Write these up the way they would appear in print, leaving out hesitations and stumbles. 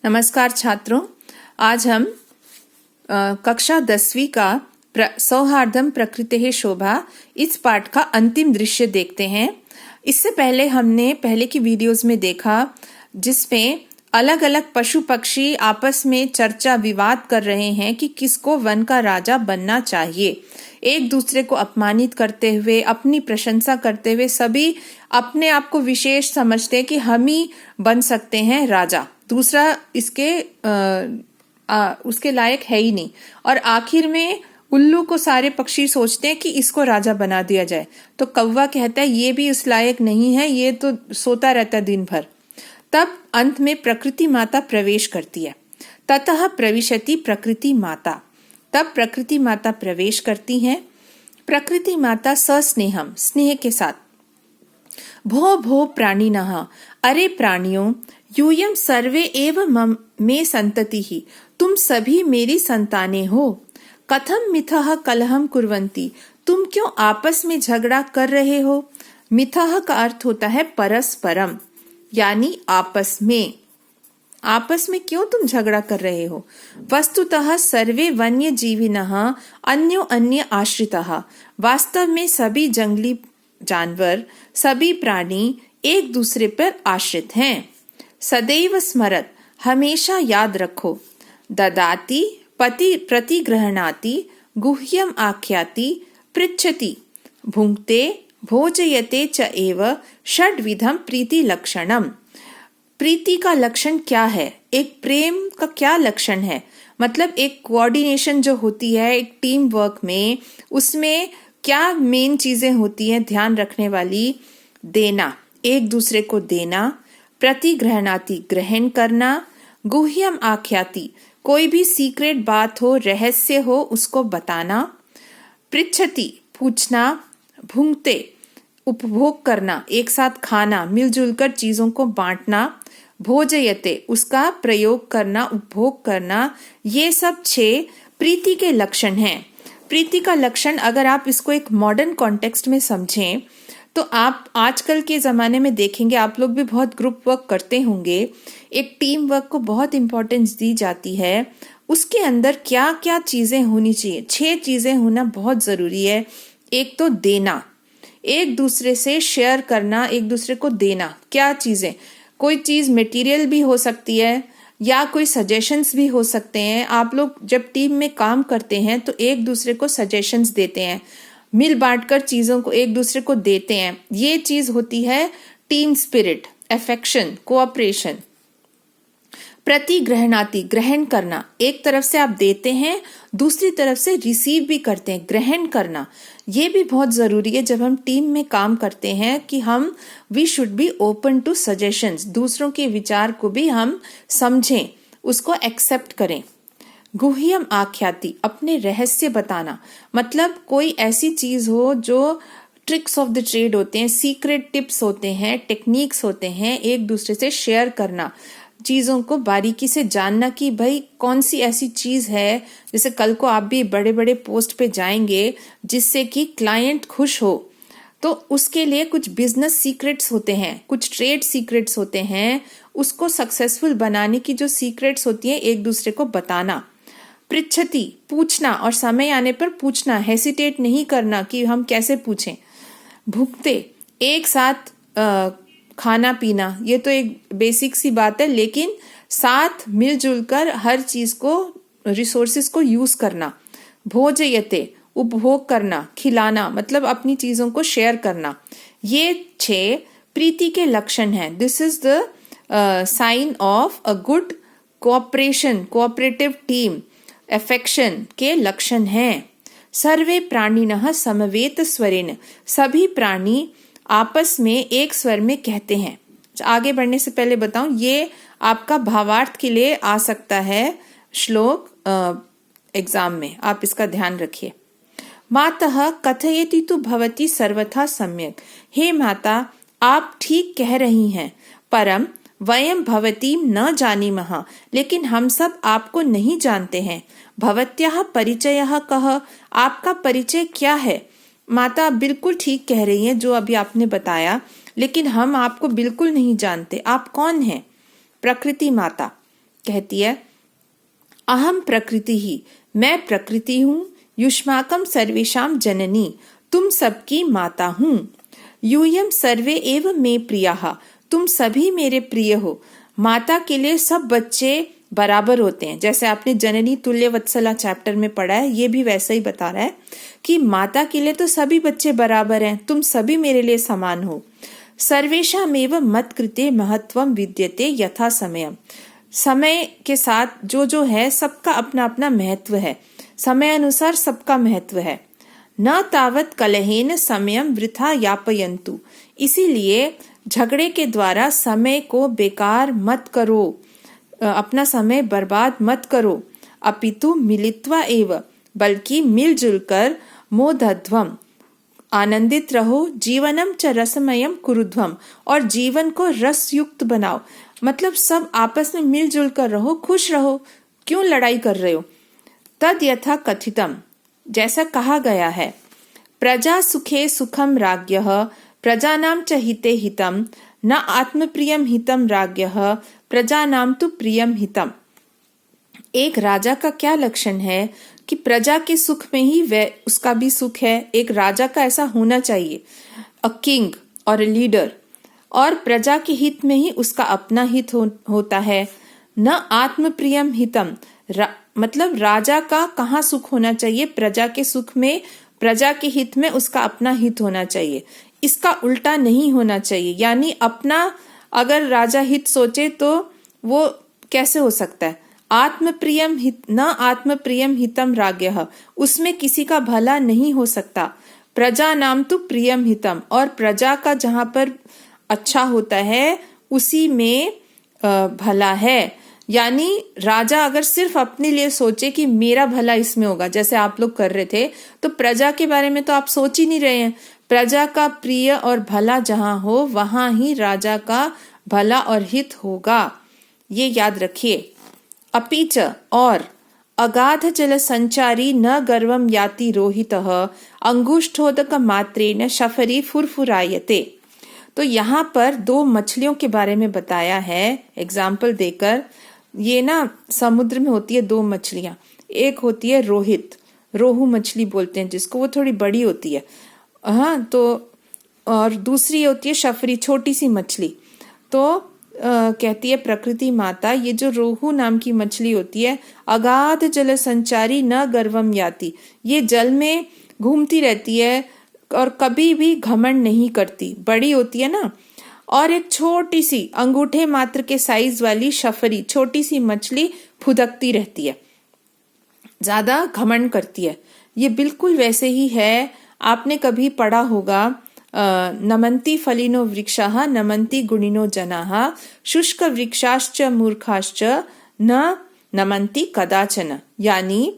नमस्कार छात्रों, आज हम कक्षा 10वीं का सौहार्दम प्रकृतेः शोभा इस पाठ का अंतिम दृश्य देखते हैं। इससे पहले हमने पहले की वीडियोस में देखा जिसमें अलग अलग पशु पक्षी आपस में चर्चा विवाद कर रहे हैं कि किसको वन का राजा बनना चाहिए। एक दूसरे को अपमानित करते हुए, अपनी प्रशंसा करते हुए सभी अपने आप को विशेष समझते हैं कि हम ही बन सकते हैं राजा, दूसरा उसके लायक है ही नहीं। और आखिर में उल्लू को सारे पक्षी सोचते हैं कि इसको राजा बना दिया जाए, तो कौवा कहता है ये भी उस लायक नहीं है, ये तो सोता रहता है दिन भर। तब अंत में प्रकृति माता प्रवेश करती है। ततः प्रविशति प्रकृति माता, तब प्रकृति माता प्रवेश करती हैं। प्रकृति माता सस्नेहम, स्नेह के साथ, भो भो प्राणिनः, अरे प्राणियों, यूयम सर्वे एव मे संतति ही, तुम सभी मेरी संतानें हो। कथम मिथः कलहम कुर्वन्ति, तुम क्यों आपस में झगड़ा कर रहे हो। मिथः का अर्थ होता है परस्परम, यानी आपस में। आपस में क्यों तुम झगड़ा कर रहे हो। वस्तुतः सर्वे वन्य जीविनः अन्यो अन्य आश्रितः, वास्तव में सभी जंगली जानवर, सभी प्राणी एक दूसरे पर आश्रित हैं। सदैव स्मरत, हमेशा याद रखो। ददाति पति प्रतिगृह्णाति, गुह्यम आख्याति, पृच्छति, भुंक्ते भोजयते च एव, षड्विधम प्रीति लक्षणम। प्रीति का लक्षण क्या है, एक प्रेम का क्या लक्षण है। मतलब एक कोऑर्डिनेशन जो होती है एक टीम वर्क में, उसमें क्या मेन चीजें होती हैं ध्यान रखने वाली। देना, एक दूसरे को देना। प्रतिगृह्णाति, ग्रहण करना। गुह्यम आख्याति, कोई भी सीक्रेट बात हो, रहस्य हो, उसको बताना। पृच्छति, पूछना। भुंक्ते, उपभोग करना, एक साथ खाना, मिलजुल कर चीजों को बांटना। भोजयते, उसका प्रयोग करना, उपभोग करना। ये सब 6 प्रीति के लक्षण हैं। प्रीति का लक्षण अगर आप इसको एक मॉडर्न कॉन्टेक्स्ट में समझें तो आप आजकल के ज़माने में देखेंगे, आप लोग भी बहुत ग्रुप वर्क करते होंगे, एक टीम वर्क को बहुत इम्पोर्टेंस दी जाती है। उसके अंदर क्या क्या चीज़ें होनी चाहिए, 6 चीज़ें होना बहुत ज़रूरी है। एक तो देना, एक दूसरे से शेयर करना, एक दूसरे को देना। क्या चीज़ें, कोई चीज़ मटेरियल भी हो सकती है या कोई सजेशंस भी हो सकते हैं। आप लोग जब टीम में काम करते हैं तो एक दूसरे को सजेशंस देते हैं, मिल बांटकर चीज़ों को एक दूसरे को देते हैं। ये चीज़ होती है टीम स्पिरिट, अफेक्शन, कोऑपरेशन। प्रतिगृह्णाति, ग्रहण करना, एक तरफ से आप देते हैं, दूसरी तरफ से रिसीव भी करते हैं, ग्रहण करना। ये भी बहुत ज़रूरी है जब हम टीम में काम करते हैं कि we should be open to suggestions, दूसरों के विचार को भी हम समझें, उसको एक्सेप्ट करें। गुह्यम आख्याति, अपने रहस्य बताना, मतलब कोई ऐसी चीज़ हो जो ट्रिक्स ऑफ द ट्रेड होते हैं, सीक्रेट टिप्स होते हैं, टेक्निक्स होते हैं, एक दूसरे से शेयर करना, चीज़ों को बारीकी से जानना कि भाई कौन सी ऐसी चीज़ है। जैसे कल को आप भी बड़े बड़े पोस्ट पे जाएंगे जिससे कि क्लाइंट खुश हो, तो उसके लिए कुछ बिजनेस सीक्रेट्स होते हैं, कुछ ट्रेड सीक्रेट्स होते हैं, उसको सक्सेसफुल बनाने की जो सीक्रेट्स होती हैं एक दूसरे को बताना। पृच्छति, पूछना, और समय आने पर पूछना, हेसिटेट नहीं करना कि हम कैसे पूछें। भुंक्ते, एक साथ खाना पीना, ये तो एक बेसिक सी बात है, लेकिन साथ मिलजुल कर हर चीज को, रिसोर्सेज को यूज करना। भोजयते, उपभोग करना, खिलाना, मतलब अपनी चीजों को शेयर करना। ये 6 प्रीति के लक्षण हैं। This is the sign of a good cooperation, cooperative team, affection के लक्षण हैं। सर्वे प्राणिनः समवेत स्वरेण, सभी प्राणी आपस में एक स्वर में कहते हैं। आगे बढ़ने से पहले बताऊं, ये आपका भावार्थ के लिए आ सकता है श्लोक एग्जाम में, आप इसका ध्यान रखिए। मातः कथयति तु भवती सर्वथा सम्यक, हे माता आप ठीक कह रही हैं, परम वयम भवतीम न जानीमः, लेकिन हम सब आपको नहीं जानते हैं। भवत्याः परिचयः कः, आपका परिचय क्या है। माता आप बिल्कुल ठीक कह रही हैं जो अभी आपने बताया, लेकिन हम आपको बिल्कुल नहीं जानते, आप कौन हैं। प्रकृति माता कहती है, अहम प्रकृति ही, मैं प्रकृति हूँ, युष्माकम सर्वेशाम जननी, तुम सबकी माता हूँ, यूयम सर्वे एव मे प्रियाः, तुम सभी मेरे प्रिय हो। माता के लिए सब बच्चे बराबर होते हैं, जैसे आपने जननी तुल्य वत्सला चैप्टर में पढ़ा है, ये भी वैसा ही बता रहा है कि माता के लिए तो सभी बच्चे बराबर हैं, तुम सभी मेरे लिए समान हो। सर्वेषामेव मत्कृते महत्वम विद्यते यथा समयम, समय के साथ जो है सबका अपना अपना महत्व है, समय अनुसार सबका महत्व है। न तावत कलहेन समयम वृथा यापयन्तु, इसीलिए झगड़े के द्वारा समय को बेकार मत करो, अपना समय बर्बाद मत करो। अपितु मिलित्वा एव, बल्कि मिलजुल कर, मोदध्वम, आनंदित रहो, जीवनम च रसमयम कुरुध्वम, और जीवन को रस युक्त बनाओ। मतलब सब आपस में मिलजुल कर रहो, खुश रहो, क्यों लड़ाई कर रहे हो। तद यथा कथितम, जैसा कहा गया है, प्रजा सुखे सुखम राज्ञः, प्रजानां च हिते हितम, न आत्मप्रियम हितम राज्ञः, प्रजानां तु प्रियम हितम। एक राजा का क्या लक्षण है कि प्रजा के सुख में ही वह उसका भी सुख है। एक राजा का ऐसा होना चाहिए, अ किंग और ए लीडर, और प्रजा के हित में ही उसका अपना हित होता है। न आत्मप्रियम हितम, मतलब राजा का कहाँ सुख होना चाहिए, प्रजा के सुख में, प्रजा के हित में उसका अपना हित होना चाहिए, इसका उल्टा नहीं होना चाहिए। यानी अपना अगर राजा हित सोचे तो वो कैसे हो सकता है। आत्मप्रियम हित, न आत्मप्रियम हितम राज्ञः, उसमें किसी का भला नहीं हो सकता। प्रजा नाम तो प्रियम हितम, और प्रजा का जहां पर अच्छा होता है उसी में भला है। यानी राजा अगर सिर्फ अपने लिए सोचे कि मेरा भला इसमें होगा, जैसे आप लोग कर रहे थे, तो प्रजा के बारे में तो आप सोच ही नहीं रहे हैं। प्रजा का प्रिय और भला जहां हो वहां ही राजा का भला और हित होगा, ये याद रखिए। अपीच, और अगाध जल संचारी न गर्वम याति रोहितः, अंगुष्ठोदक मात्रेन शफरी फुरफुरायते। तो यहाँ पर दो मछलियों के बारे में बताया है एग्जाम्पल देकर। ये ना समुद्र में होती है दो मछलियां, एक होती है रोहित, रोहू मछली बोलते हैं जिसको, वो थोड़ी बड़ी होती है, हाँ, तो और दूसरी होती है शफरी, छोटी सी मछली। तो कहती है प्रकृति माता, ये जो रोहू नाम की मछली होती है, अगाध जल संचारी न गर्वम याति, ये जल में घूमती रहती है और कभी भी घमंड नहीं करती, बड़ी होती है ना। और एक छोटी सी अंगूठे मात्र के साइज वाली शफरी, छोटी सी मछली फुदकती रहती है, ज्यादा घमंड करती है। ये बिल्कुल वैसे ही है। आपने कभी पढ़ा होगा, नमन्ति फलिनो वृक्षाः नमन्ति गुणिनो जनाः, शुष्क वृक्षाश्च मूर्खाश्च न नमन्ति कदाचन। यानी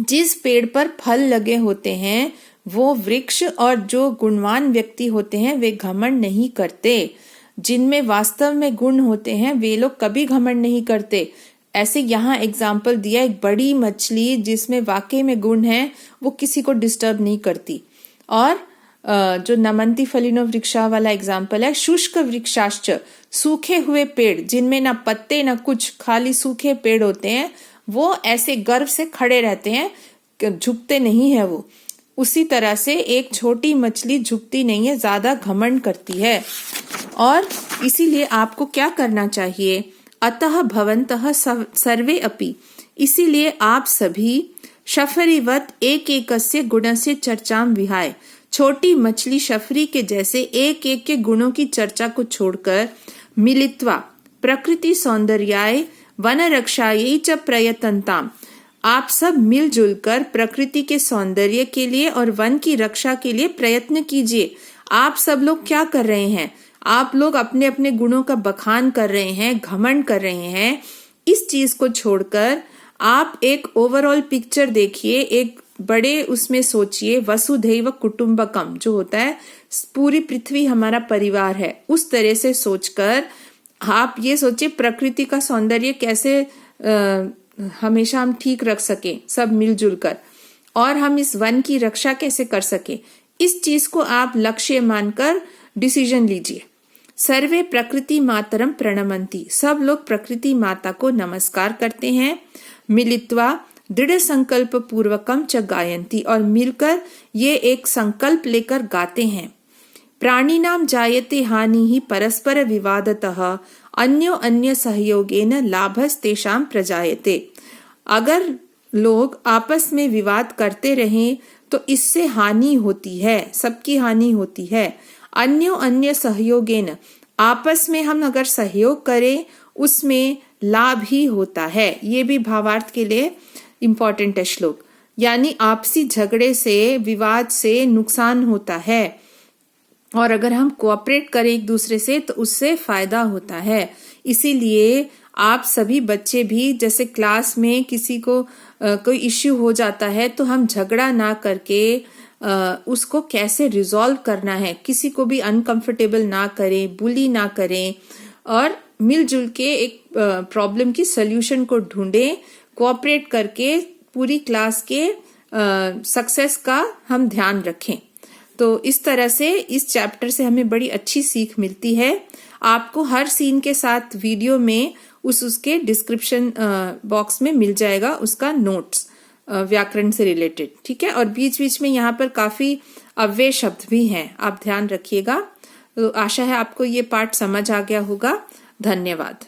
जिस पेड़ पर फल लगे होते हैं वो वृक्ष और जो गुणवान व्यक्ति होते हैं वे घमंड नहीं करते, जिनमें वास्तव में गुण होते हैं वे लोग कभी घमंड नहीं करते। ऐसे यहाँ एग्जाम्पल दिया, एक बड़ी मछली जिसमें वाकई में गुण है वो किसी को डिस्टर्ब नहीं करती। और जो नमन्ति फलिनो वृक्षा वाला एग्जाम्पल है, शुष्क वृक्षाश्च, सूखे हुए पेड़ जिनमें ना पत्ते ना कुछ, खाली सूखे पेड़ होते हैं, वो ऐसे गर्व से खड़े रहते हैं, झुकते नहीं है वो। उसी तरह से एक छोटी मछली झुकती नहीं है, ज्यादा घमंड करती है। और इसीलिए आपको क्या करना चाहिए, अतः भवन्तः सर्वे अपि, इसीलिए आप सभी शफरीवत एक एकस्य गुणस्य चर्चाम विहाय, छोटी मछली शफरी के जैसे एक एक के गुणों की चर्चा को छोड़कर, मिलित्वा प्रकृति सौंदर्याय वन रक्षायै च प्रयतन्ताम, आप सब मिलजुल कर प्रकृति के सौंदर्य के लिए और वन की रक्षा के लिए प्रयत्न कीजिए। आप सब लोग क्या कर रहे हैं, आप लोग अपने अपने गुणों का बखान कर रहे हैं, घमंड कर रहे हैं। इस चीज को छोड़कर आप एक ओवरऑल पिक्चर देखिए, एक बड़े उसमें सोचिए, वसुधैव कुटुंबकम जो होता है, पूरी पृथ्वी हमारा परिवार है, उस तरह से सोचकर आप ये सोचिए प्रकृति का सौंदर्य कैसे हमेशा हम ठीक रख सके सब मिलजुल कर, और हम इस वन की रक्षा कैसे कर सके, इस चीज को आप लक्ष्य मानकर डिसीजन लीजिए। सर्वे प्रकृति मातरम प्रणमंती, सब लोग प्रकृति माता को नमस्कार करते हैं। मिलित्वा दृढ़ संकल्प पूर्वकम च गायंती, और मिलकर ये एक संकल्प लेकर गाते हैं। प्राणिनाम जायते हानि ही परस्पर विवादतः अन्यो अन्य सहयोगेन लाभस्तेषां प्रजायते। अगर लोग आपस में विवाद करते रहें तो इससे हानि होती है, सबकी हानि होती है। अन्यो अन्य सहयोगेन, आपस में हम अगर सहयोग करें उसमें लाभ ही होता है। ये भी भावार्थ के लिए इम्पोर्टेंट है श्लोक। यानी आपसी झगड़े से, विवाद से नुकसान होता है, और अगर हम कोऑपरेट करें एक दूसरे से तो उससे फायदा होता है। इसीलिए आप सभी बच्चे भी, जैसे क्लास में किसी को कोई इश्यू हो जाता है तो हम झगड़ा ना करके उसको कैसे रिजॉल्व करना है, किसी को भी अनकंफर्टेबल ना करें, बुली ना करें, और मिलजुल के एक प्रॉब्लम की सल्यूशन को ढूंढें। कोऑपरेट करके पूरी क्लास के सक्सेस का हम ध्यान रखें। तो इस तरह से इस चैप्टर से हमें बड़ी अच्छी सीख मिलती है। आपको हर सीन के साथ वीडियो में उसके डिस्क्रिप्शन बॉक्स में मिल जाएगा उसका नोट्स व्याकरण से रिलेटेड, ठीक है। और बीच बीच में यहाँ पर काफी अव्यय शब्द भी हैं, आप ध्यान रखिएगा। तो आशा है आपको ये पाठ समझ आ गया होगा। धन्यवाद।